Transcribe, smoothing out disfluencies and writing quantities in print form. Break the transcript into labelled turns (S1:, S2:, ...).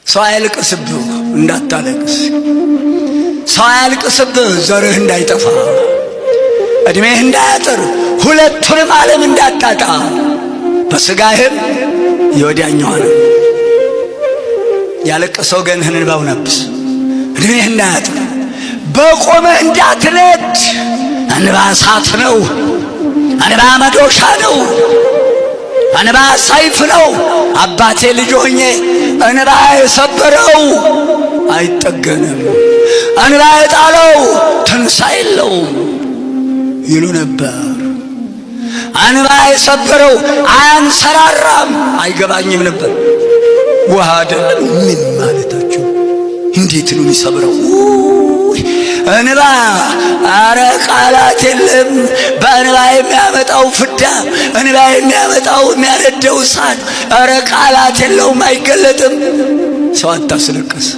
S1: ሰው አያልቅስብህ እንዳታለቅስ፣ ሰው አያልቅስብህ ዘርህ እንዳይጠፋ፣ እድሜህ እንዳያጥር፣ ሁለቱንም ዓለም እንዳታጣ፣ በሥጋህም የወዲያኛዋንም ያለቀሰው ገንህን እንባውን አብስ፣ እድሜህ እንዳያጥር፣ በቆመህ እንዳትነድ። እንባ እሳት ነው፣ እንባ መዶሻ ነው፣ እንባ ሰይፍ ነው። አባቴ ልጅ ሆኜ እንባ የሰበረው አይጠገንም፣ እንባ የጣለው ትንሣኤ የለውም ይሉ ነበር። እንባ የሰበረው አያንሰራራም። አይገባኝም ነበር። ውሃ አይደለም ምን ማለታቸው? እንዴት ነው የሚሰብረው? እንባ አረ ቃላት የለም። በእንባ የሚያመጣው ፍዳ፣ እንባ የሚያመጣው የሚያነደው እሳት አረ ቃላት የለውም፣ አይገለጥም። ሰው አታስለቅስ።